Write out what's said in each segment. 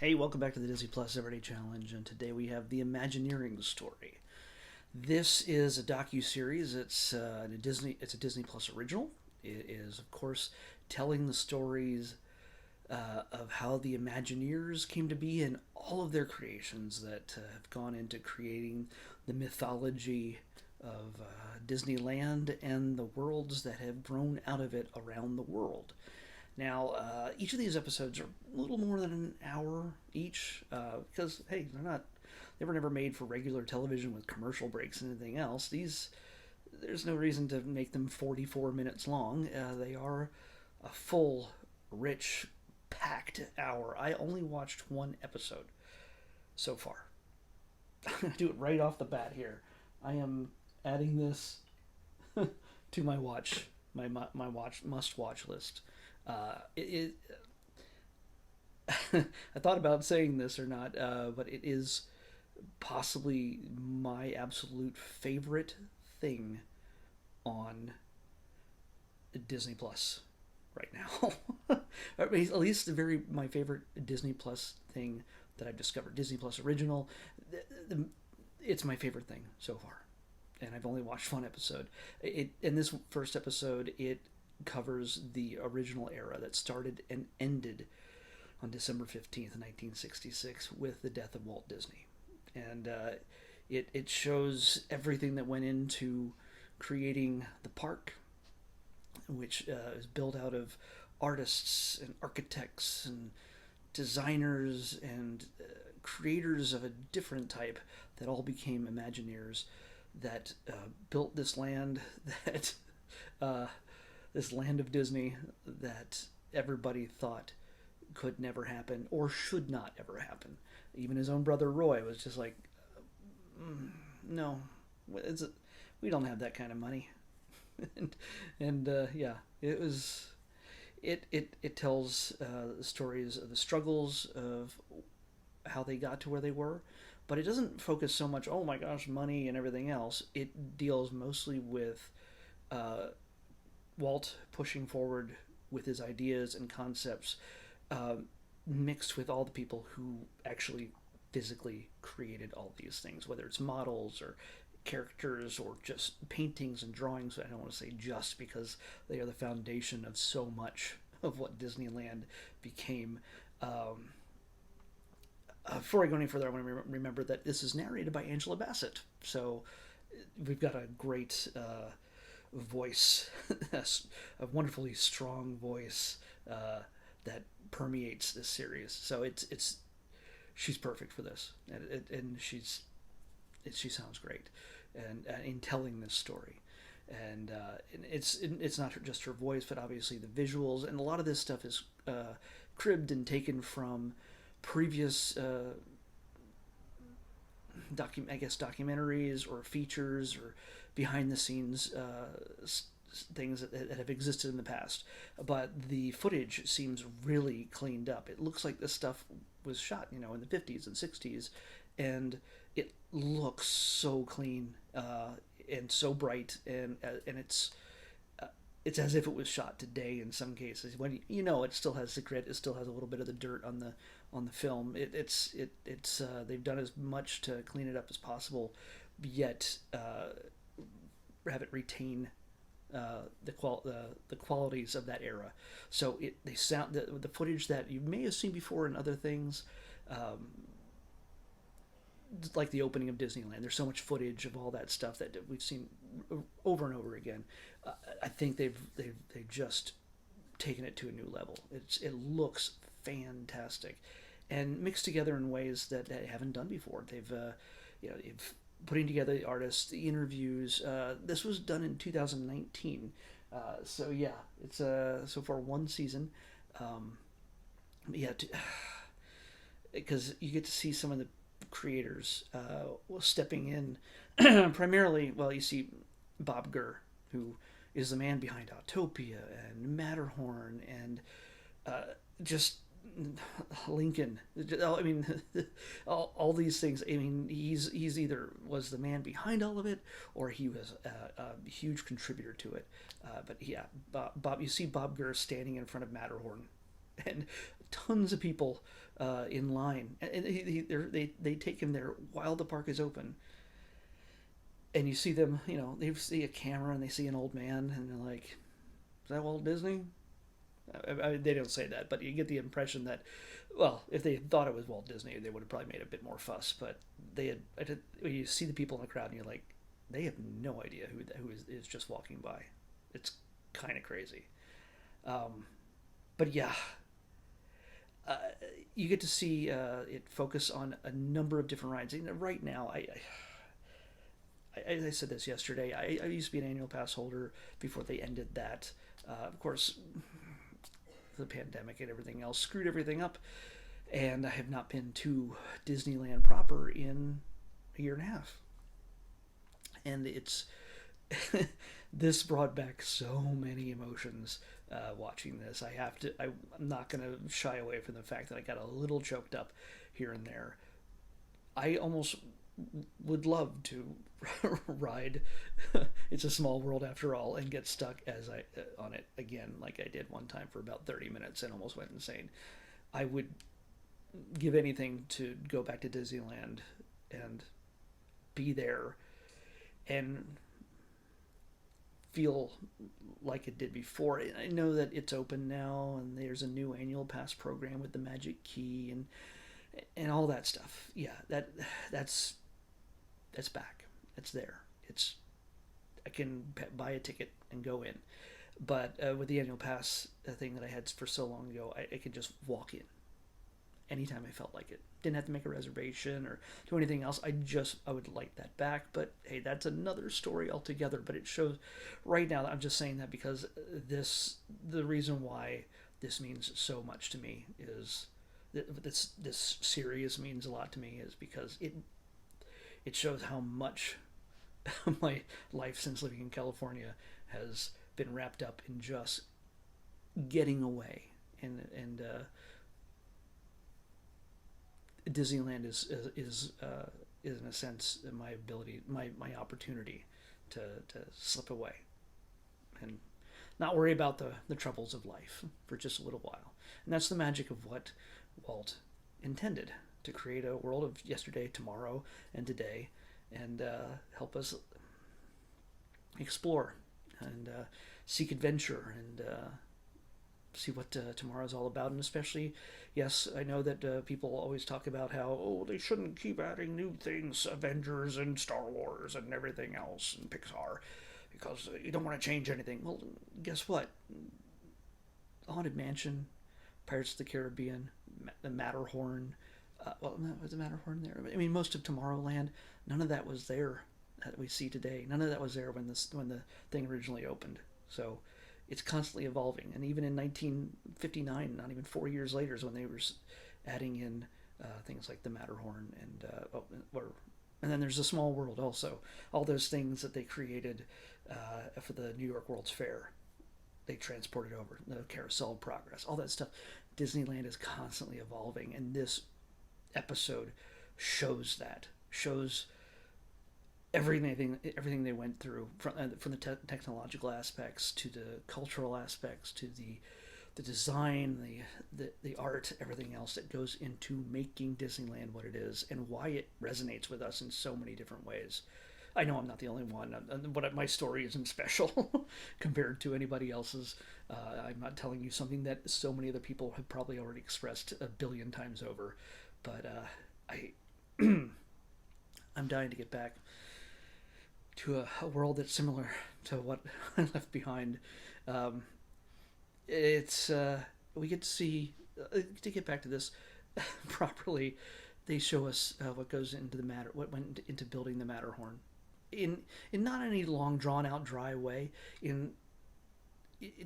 Hey, welcome back to the Disney Plus Everyday Challenge, and today we have the Imagineering Story. This is a docu-series. It's a Disney Plus original. It is, of course, telling the stories of how the Imagineers came to be and all of their creations that have gone into creating the mythology of Disneyland and the worlds that have grown out of it around the world. Now, each of these episodes are a little more than an hour each, because hey, they were never made for regular television with commercial breaks and anything else. There's no reason to make them 44 minutes long. They are a full, rich, packed hour. I only watched one episode so far. I'm gonna do it right off the bat here. I am adding this to my must watch list. It I thought about saying this or not, but it is possibly my absolute favorite thing on Disney Plus right now. At least my favorite Disney Plus thing that I've discovered. Disney Plus original. It's my favorite thing so far, and I've only watched one episode. In this first episode, it covers the original era that started and ended on December 15th, 1966, with the death of Walt Disney. And it shows everything that went into creating the park, which is built out of artists and architects and designers and creators of a different type that all became Imagineers that built this land that this land of Disney that everybody thought could never happen or should not ever happen. Even his own brother Roy was just like, no, we don't have that kind of money. and yeah, it was. It tells the stories of the struggles of how they got to where they were, but it doesn't focus so much. Oh my gosh, money and everything else. It deals mostly with Walt pushing forward with his ideas and concepts, mixed with all the people who actually physically created all these things, whether it's models or characters or just paintings and drawings. I don't want to say just, because they are the foundation of so much of what Disneyland became. Before I go any further, I want to remember that this is narrated by Angela Bassett. So we've got a great voice, a wonderfully strong voice that permeates this series. So she's perfect for this, and she sounds great, and in telling this story, and it's not just her voice, but obviously the visuals, and a lot of this stuff is cribbed and taken from previous documentaries or features or behind the scenes things that have existed in the past. But the footage seems really cleaned up. It looks like this stuff was shot, in the 50s and 60s, and it looks so clean and so bright, and it's as if it was shot today in some cases. When it still has the grit, it still has a little bit of the dirt on the film. It's they've done as much to clean it up as possible, yet have it retain the qualities of that era. So they sound the footage that you may have seen before in other things. Like the opening of Disneyland, there's so much footage of all that stuff that we've seen over and over again. I think they've just taken it to a new level. It looks fantastic, and mixed together in ways that they haven't done before. They've putting together the artists, the interviews. This was done in 2019, so yeah, it's so far one season. Yeah, because you get to see some of the creators stepping in. Primarily, well, you see Bob Gurr, who is the man behind Autopia and Matterhorn and just Lincoln. I mean, all these things. I mean, he's either was the man behind all of it, or he was a huge contributor to it. But yeah, Bob. You see Bob Gurr standing in front of Matterhorn, and tons of people in line, and they take him there while the park is open, and you see them, they see a camera and they see an old man, and they're like, "Is that Walt Disney?" They don't say that, but you get the impression that, well, if they thought it was Walt Disney, they would have probably made a bit more fuss. But you see the people in the crowd, and you're like, they have no idea who is just walking by. It's kind of crazy. But yeah, uh, you get to see it focus on a number of different rides. And right now, I said this yesterday. I used to be an annual pass holder before they ended that. Of course, the pandemic and everything else screwed everything up, and I have not been to Disneyland proper in a year and a half. And it's this brought back so many emotions watching this. I'm not going to shy away from the fact that I got a little choked up here and there. I almost would love to ride It's a Small World After All and get stuck as I on it again, like I did one time for about 30 minutes and almost went insane. I would give anything to go back to Disneyland and be there and feel like it did before. I know that it's open now and there's a new annual pass program with the Magic Key and all that stuff. Yeah, that's back. It's there. It's I can buy a ticket and go in. But with the annual pass thing that I had for so long ago, I could just walk in anytime I felt like it. Didn't have to make a reservation or do anything else. I would like that back. But hey, that's another story altogether. But it shows right now. I'm just saying that because the reason why this means so much to me is this series means a lot to me is because it shows how much my life since living in California has been wrapped up in just getting away and Disneyland is in a sense my ability, my opportunity to slip away and not worry about the troubles of life for just a little while. And that's the magic of what Walt intended, to create a world of yesterday, tomorrow, and today, and help us explore and seek adventure and see what tomorrow's all about. And especially, yes, I know that people always talk about how, they shouldn't keep adding new things, Avengers and Star Wars and everything else and Pixar, because you don't want to change anything. Well, guess what? Haunted Mansion, Pirates of the Caribbean, the Matterhorn. Was the Matterhorn there? I mean, most of Tomorrowland, none of that was there that we see today. None of that was there when the thing originally opened. So it's constantly evolving. And even in 1959, not even 4 years later, is when they were adding in things like the Matterhorn and then there's a Small World also. All those things that they created for the New York World's Fair, they transported over. The Carousel of Progress, all that stuff. Disneyland is constantly evolving, and this episode shows everything they went through from the technological aspects to the cultural aspects to the design, the art, everything else that goes into making Disneyland what it is and why it resonates with us in so many different ways. I know I'm not the only one, but my story isn't special compared to anybody else's. I'm not telling you something that so many other people have probably already expressed a billion times over. But I'm dying to get back to a world that's similar to what I left behind. It's we get to see to get back to this properly. They show us what went into building the Matterhorn, in not any long drawn out dry way. In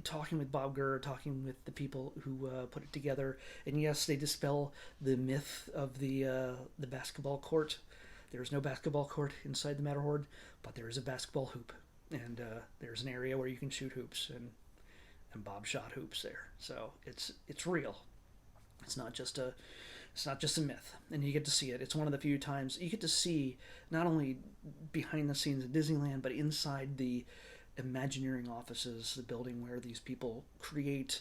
talking with Bob Gurr, talking with the people who put it together, and yes, they dispel the myth of the basketball court. There is no basketball court inside the Matterhorn, but there is a basketball hoop, and there's an area where you can shoot hoops, and Bob shot hoops there. So it's real. It's not just a myth, and you get to see it. It's one of the few times you get to see not only behind the scenes at Disneyland, but inside the Imagineering offices, the building where these people create,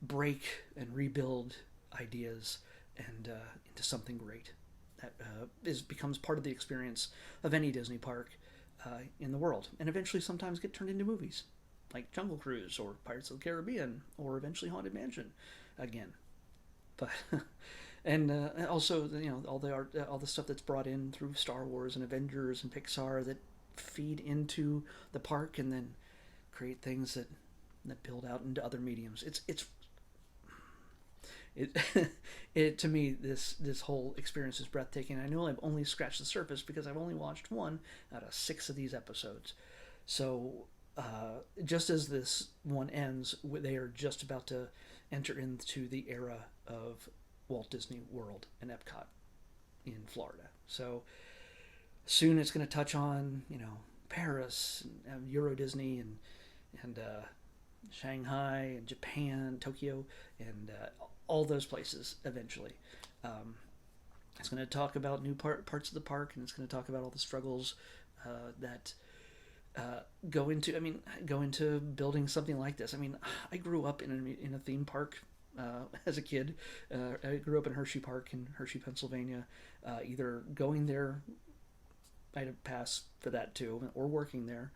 break, and rebuild ideas and into something great that becomes part of the experience of any Disney park in the world, and eventually sometimes get turned into movies like Jungle Cruise or Pirates of the Caribbean or eventually Haunted Mansion again. But and also all the art, all the stuff that's brought in through Star Wars and Avengers and Pixar that feed into the park and then create things that build out into other mediums. It, it to me, this whole experience is breathtaking. I know I've only scratched the surface because I've only watched one out of 6 of these episodes. So just as this one ends, they are just about to enter into the era of Walt Disney World and Epcot in Florida. So soon it's going to touch on Paris and Euro Disney and Shanghai and Japan, Tokyo, and all those places eventually. It's going to talk about new parts of the park, and it's going to talk about all the struggles that go into building something like this. I mean, I grew up in a theme park as a kid. I grew up in Hershey Park in Hershey, Pennsylvania. Either going there, I had to pass for that too, or working there.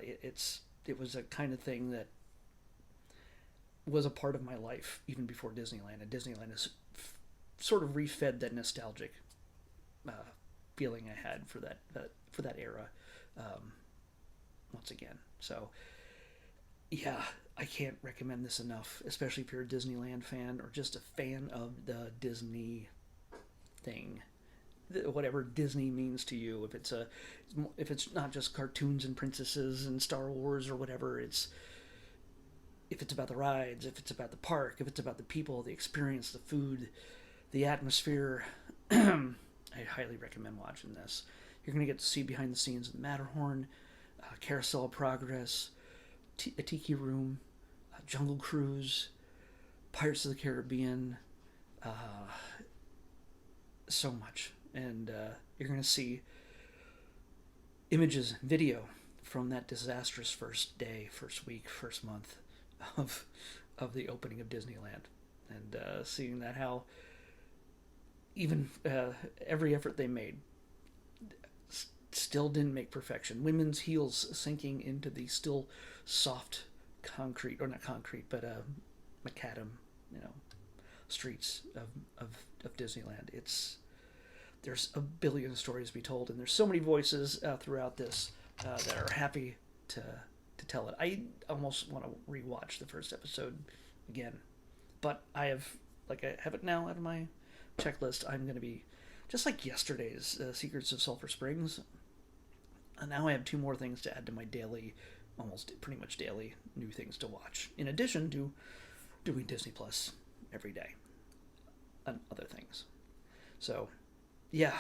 It was a kind of thing that was a part of my life even before Disneyland, and Disneyland has sort of refed that nostalgic feeling I had for that era once again. So yeah, I can't recommend this enough, especially if you're a Disneyland fan or just a fan of the Disney thing, whatever Disney means to you. If it's not just cartoons and princesses and Star Wars or whatever, if it's about the rides, if it's about the park, if it's about the people, the experience, the food, the atmosphere, I highly recommend watching this. You're going to get to see behind the scenes of the Matterhorn, Carousel of Progress, a Tiki Room, Jungle Cruise, Pirates of the Caribbean, so much. And you're going to see images, video from that disastrous first day, first week, first month of the opening of Disneyland, and seeing that how even every effort they made still didn't make perfection. Women's heels sinking into the still soft concrete, or not concrete, but macadam, streets of Disneyland. There's a billion stories to be told, and there's so many voices throughout this that are happy to tell it. I almost want to rewatch the first episode again, but I have it now out of my checklist. I'm going to be just like yesterday's Secrets of Sulphur Springs. And now I have 2 more things to add to my daily, almost pretty much daily, new things to watch, in addition to doing Disney Plus every day and other things. So yeah,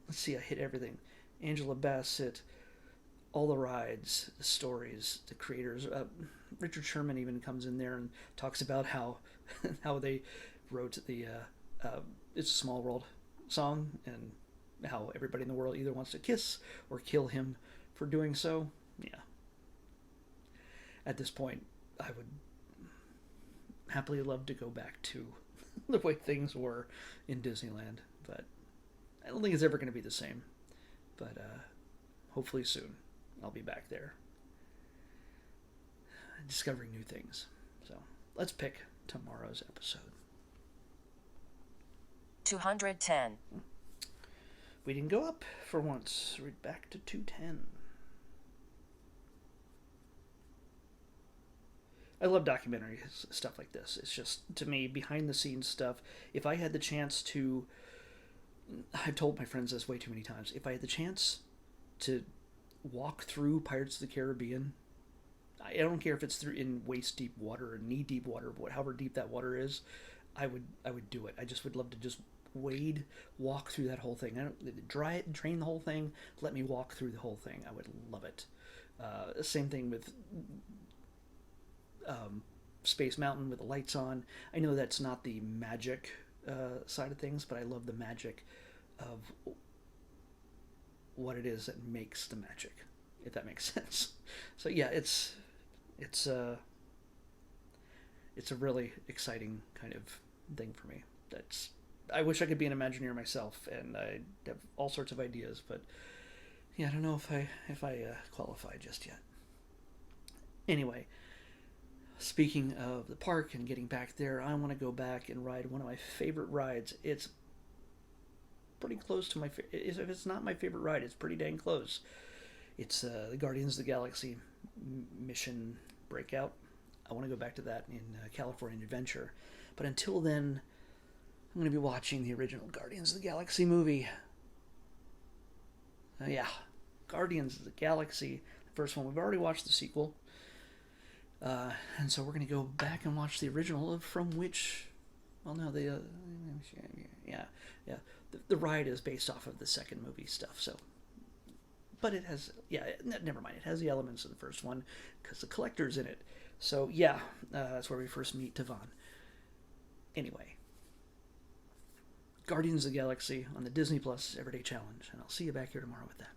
let's see, I hit everything. Angela Bassett, all the rides, the stories, the creators. Richard Sherman even comes in there and talks about how they wrote the It's a Small World song, and how everybody in the world either wants to kiss or kill him for doing so. Yeah. At this point, I would happily love to go back to the way things were in Disneyland, but I don't think it's ever going to be the same. But hopefully soon I'll be back there discovering new things. So let's pick tomorrow's episode. 210. We didn't go up for once. We're back to 210. I love documentary stuff like this. It's just, to me, behind the scenes stuff. If I had the chance to, I've told my friends this way too many times, if I had the chance to walk through Pirates of the Caribbean, I don't care if it's in waist deep water or knee deep water, however deep that water is, I would do it. I just would love to just walk through that whole thing. I don't drain the whole thing. Let me walk through the whole thing. I would love it. Same thing with Space Mountain with the lights on. I know that's not the magic side of things, but I love the magic of what it is that makes the magic, if that makes sense. So yeah, it's a really exciting kind of thing for me. I wish I could be an Imagineer myself, and I have all sorts of ideas, but yeah, I don't know if I qualify just yet. Anyway, speaking of the park and getting back there, I want to go back and ride one of my favorite rides. It's pretty close to my. If it's not my favorite ride, it's pretty dang close. It's the Guardians of the Galaxy mission breakout. I want to go back to that in California Adventure, but until then, I'm going to be watching the original Guardians of the Galaxy movie. Yeah, Guardians of the Galaxy, the first one. We've already watched the sequel. And so we're going to go back and watch the original, from which, well, no, yeah. The ride is based off of the second movie stuff, so. But it has, never mind. It has the elements of the first one, because the collector's in it. So, yeah, that's where we first meet Tavon. Anyway. Guardians of the Galaxy on the Disney Plus Everyday Challenge, and I'll see you back here tomorrow with that.